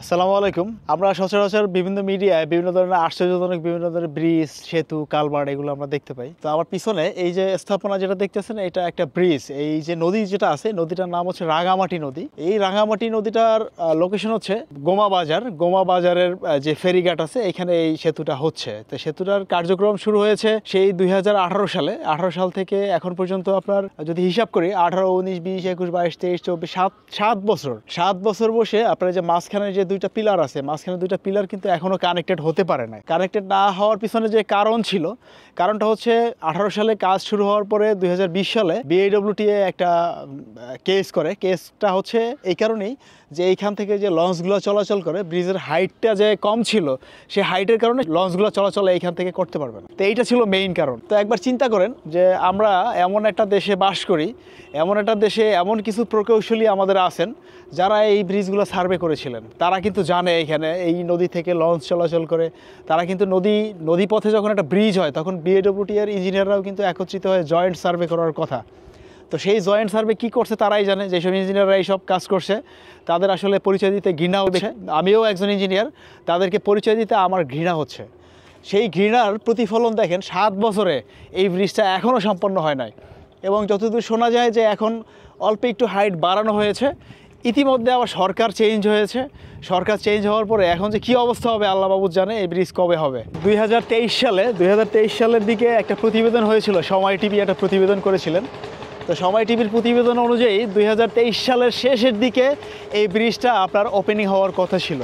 আসসালামু আলাইকুম। আমরা সচরাচর বিভিন্ন মিডিয়ায় বিভিন্ন ধরনের আশ্চর্যজনক বিভিন্ন ধরনের ব্রিজ, সেতু, কালভার্ট এগুলো আমরা দেখতে পাই। তো আমার পিছনে এই যে স্থাপনা যেটা দেখতেছেন এটা একটা ব্রিজ। এই যে নদী যেটা আছে নদীটার নাম হচ্ছে রাঙামাটি নদী। এই রাঙামাটি নদীটার লোকেশন হচ্ছে গোমা বাজার। গোমা বাজারের যে ফেরিঘাট আছে এখানে এই সেতুটা হচ্ছে। তো সেতুটার কার্যক্রম শুরু হয়েছে সেই 2018 সালে। 18 সাল থেকে এখন পর্যন্ত আপনার যদি হিসাব করি 18, 19, 20, 21, 22, 23, 24, 7 বছর বসে আপনার যে মাঝখানে যে দুইটা পিলার আছে মাঝখানে দুইটা পিলার কিন্তু এখনো কানেক্টেড হতে পারে না। কানেক্টেড না হওয়ার পিছনে যে কারণ ছিল, কারণটা হচ্ছে 18 সালে কাজ শুরু হওয়ার পরে 2020 সালে বিআইডব্লিউটিএ একটা কেস করে। কেসটা হচ্ছে এই কারণেই যে এইখান থেকে যে লঞ্চগুলো চলাচল করে ব্রিজের হাইটটা যে কম ছিল, সেই হাইটের কারণে লঞ্চগুলো চলাচল এইখান থেকে করতে পারবে না। তো এইটা ছিল মেইন কারণ। তো একবার চিন্তা করেন যে আমরা এমন একটা দেশে বাস করি, এমন একটা দেশে এমন কিছু প্রকৌশলী আমাদের আছেন যারা এই ব্রিজগুলো সার্ভে করেছিলেন। তারা কিন্তু জানে এখানে এই নদী থেকে লঞ্চ চলাচল করে। তারা কিন্তু নদীপথে যখন একটা ব্রিজ হয় তখন বিএডব্লিউটিএর ইঞ্জিনিয়াররাও কিন্তু একত্রিত হয়ে জয়েন্ট সার্ভে করার কথা। তো সেই জয়েন্ট সার্ভে কী করছে তারাই জানে। যেসব ইঞ্জিনিয়াররা এইসব কাজ করছে তাদের আসলে পরিচয় দিতে ঘৃণা হচ্ছে। আমিও একজন ইঞ্জিনিয়ার, তাদেরকে পরিচয় দিতে আমার ঘৃণা হচ্ছে। সেই ঘৃণার প্রতিফলন দেখেন 7 বছরে এই ব্রিজটা এখনও সম্পন্ন হয় নাই। এবং যতদূর শোনা যায় যে এখন অল্প একটু হাইট বাড়ানো হয়েছে। ইতিমধ্যে আবার সরকার চেঞ্জ হয়েছে। সরকার চেঞ্জ হওয়ার পরে এখন যে কী অবস্থা হবে আল্লাহ বাবুদ জানে এই ব্রিজ কবে হবে। 2023 সালের দিকে একটা প্রতিবেদন হয়েছিল, সময় টিভি একটা প্রতিবেদন করেছিলেন। তো সময় টিভির প্রতিবেদন অনুযায়ী 2023 সালের শেষের দিকে এই ব্রিজটা আপনার ওপেনিং হওয়ার কথা ছিল।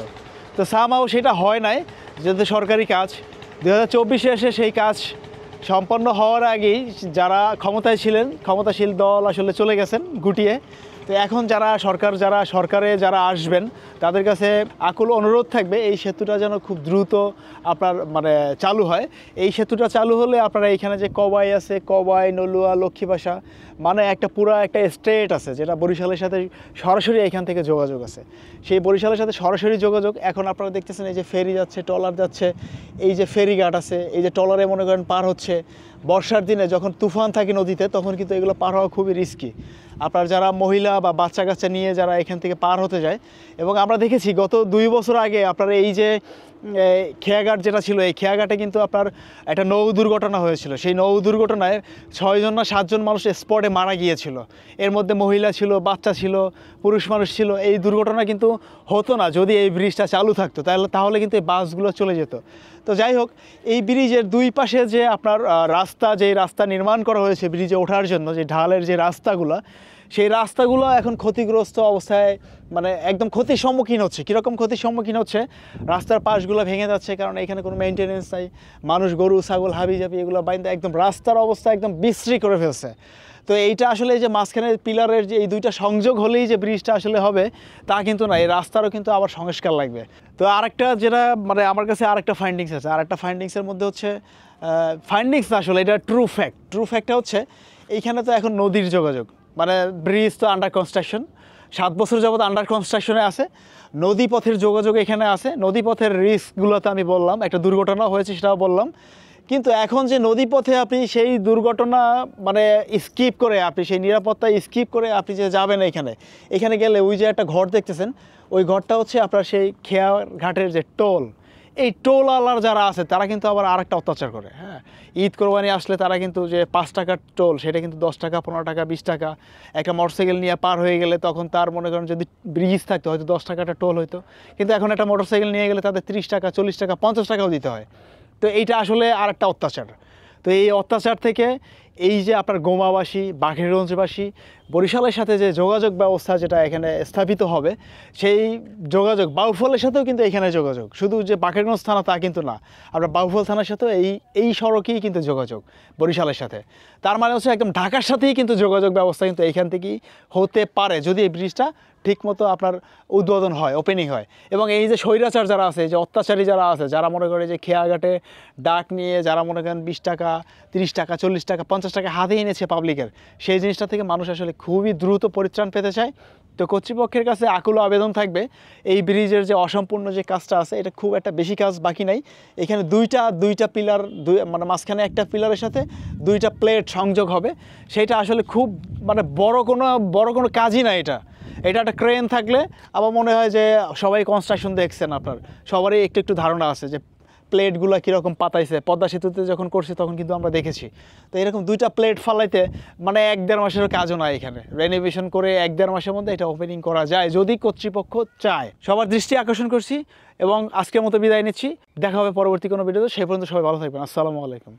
তো সামহাও সেটা হয় নাই, যেহেতু সরকারি কাজ। 2024-এ এসে সেই কাজ সম্পন্ন হওয়ার আগেই যারা ক্ষমতায় ছিলেন, ক্ষমতাশীল দল আসলে চলে গেছেন গুটিয়ে। তো এখন যারা সরকারে যারা আসবেন তাদের কাছে আকুল অনুরোধ থাকবে এই সেতুটা যেন খুব দ্রুত আপনার চালু হয়। এই সেতুটা চালু হলে আপনারা এইখানে যে কবাই আছে, কবাই, নলুয়া, লক্ষ্মীবাসা, একটা পুরো একটা স্টেট আছে যেটা বরিশালের সাথে সরাসরি এখান থেকে যোগাযোগ আছে। সেই বরিশালের সাথে সরাসরি যোগাযোগ এখন আপনারা দেখতেছেন এই যে ফেরি যাচ্ছে, ট্রলার যাচ্ছে, এই যে ফেরিঘাট আছে, এই যে ট্রলারে মনে করেন পার হচ্ছে। বর্ষার দিনে যখন তুফান থাকে নদীতে তখন কিন্তু এগুলো পার হওয়া খুবই রিস্কি। আপনার যারা মহিলা বা বাচ্চা কাচ্চা নিয়ে যারা এখান থেকে পার হতে যায়, এবং আমরা দেখেছি গত 2 বছর আগে আপনার এই যে খেয়াঘাট যেটা ছিল, এই খেয়াঘাটে কিন্তু আপনার একটা নৌ দুর্ঘটনা হয়েছিল। সেই নৌ দুর্ঘটনায় 6 জন না 7 জন মানুষ স্পটে মারা গিয়েছিল। এর মধ্যে মহিলা ছিল, বাচ্চা ছিল, পুরুষ মানুষ ছিল। এই দুর্ঘটনা কিন্তু হতো না যদি এই ব্রিজটা চালু থাকতো, তাহলে কিন্তু এই বাসগুলো চলে যেত। তো যাই হোক, এই ব্রিজের 2 পাশে যে আপনার রাস্তা নির্মাণ করা হয়েছে ব্রিজে ওঠার জন্য, যে ঢালের যে রাস্তাগুলো, সেই রাস্তাগুলো এখন ক্ষতিগ্রস্ত অবস্থায়, একদম ক্ষতির সম্মুখীন হচ্ছে। কীরকম ক্ষতির সম্মুখীন হচ্ছে? রাস্তার পাশগুলো ভেঙে যাচ্ছে, কারণ এখানে কোনো মেনটেনেন্স নাই। মানুষ, গরু, ছাগল, হাবিজাবি এগুলো বাইন্দা একদম রাস্তার অবস্থা একদম বিশ্রী করে ফেলছে। তো এইটা আসলে যে মাঝখানে পিলারের যে এই 2টা সংযোগ হলেই যে ব্রিজটা আসলে হবে তা কিন্তু না, এই রাস্তারও কিন্তু আবার সংস্কার লাগবে। তো আরেকটা যেটা আমার কাছে আরেকটা ফাইন্ডিংস আছে। আরেকটা ফাইন্ডিংসের মধ্যে হচ্ছে ফাইন্ডিংস আসলে এটা ট্রু ফ্যাক্টটা হচ্ছে এইখানে তো এখন নদীর যোগাযোগ, ব্রিজ তো আন্ডার কনস্ট্রাকশন, 7 বছর যাবত আন্ডার কনস্ট্রাকশনে আছে। নদীপথের যোগাযোগ এখানে আছে। নদীপথের রিস্কগুলো তো আমি বললাম, একটা দুর্ঘটনা হয়েছে সেটাও বললাম। কিন্তু এখন যে নদীপথে আপনি সেই দুর্ঘটনা স্কিপ করে, আপনি সেই নিরাপত্তা স্কিপ করে আপনি যে যাবেন এখানে গেলে ওই যে একটা ঘর দেখতেছেন, ওই ঘরটা হচ্ছে আপনার সেই খেয়াঘাটের যে টোল। এই টোলওয়ালার যারা আছে তারা কিন্তু আবার আরেকটা অত্যাচার করে। হ্যাঁ, ঈদ কোরবানি আসলে তারা কিন্তু যে 5 টাকার টোল সেটা কিন্তু 10 টাকা, 15 টাকা, 20 টাকা। একটা মোটরসাইকেল নিয়ে পার হয়ে গেলে তখন তার মনে করেন যদি ব্রিজ থাকতো হয়তো 10 টাকাটা টোল হইতো, কিন্তু এখন একটা মোটরসাইকেল নিয়ে গেলে তাদের 30 টাকা, 40 টাকা, 50 টাকাও দিতে হয়। তো এইটা আসলে আরেকটা অত্যাচার। তো এই অত্যাচার থেকে এই যে আপনার গোমাবাসী, বাঘেরগঞ্জবাসী, বরিশালের সাথে যে যোগাযোগ ব্যবস্থা যেটা এখানে স্থাপিত হবে, সেই যোগাযোগ বাউফলের সাথেও কিন্তু এখানে যোগাযোগ, শুধু যে বাঘেরগঞ্জ থানা তা কিন্তু না, আমরা বাউফল থানার সাথেও এই সড়কেই কিন্তু যোগাযোগ বরিশালের সাথে। তার মানে হচ্ছে একদম ঢাকার সাথেই কিন্তু যোগাযোগ ব্যবস্থা কিন্তু এইখান থেকেই হতে পারে যদি এই ব্রিজটা ঠিকমতো আপনার উদ্বোধন হয়, ওপেনিং হয়। এবং এই যে স্বৈরাচার যারা আছে, এই যে অত্যাচারী যারা আছে, যারা মনে করে যে খেয়াঘাটে ডাক নিয়ে যারা মনে করেন 20 টাকা, 30 টাকা, 40 টাকা, 50 টাকা হাতে এনেছে পাবলিকের, সেই জিনিসটা থেকে মানুষ আসলে খুবই দ্রুত পরিত্রাণ পেতে চায়। তো কর্তৃপক্ষের কাছে আকুল আবেদন থাকবে এই ব্রিজের যে অসম্পূর্ণ যে কাজটা আছে, এটা খুব একটা বেশি কাজ বাকি নাই। এখানে দুইটা পিলার, মাঝখানে একটা পিলারের সাথে 2টা প্লেট সংযোগ হবে। সেটা আসলে খুব বড় কোনো কাজই না। এটা এটা একটা ক্রেন থাকলে আমার মনে হয় যে সবাই কনস্ট্রাকশন দেখছেন, আপনার সবারই একটু একটু ধারণা আছে যে প্লেটগুলো কীরকম পাতাইছে। পদ্মা সেতুতে যখন করছি তখন কিন্তু আমরা দেখেছি। তো এরকম 2টা প্লেট ফালাইতে মানে 1-1.5 মাসের কাজও নয়, এখানে রেনোভেশন করে 1-1.5 মাসের মধ্যে এটা ওপেনিং করা যায় যদি কর্তৃপক্ষ চায়। সবার দৃষ্টি আকর্ষণ করছি এবং আজকের মতো বিদায় নিচ্ছি। দেখা হবে পরবর্তী কোনো ভিডিওতে। সেই পর্যন্ত সবাই ভালো থাকবেন। আসসালামু আলাইকুম।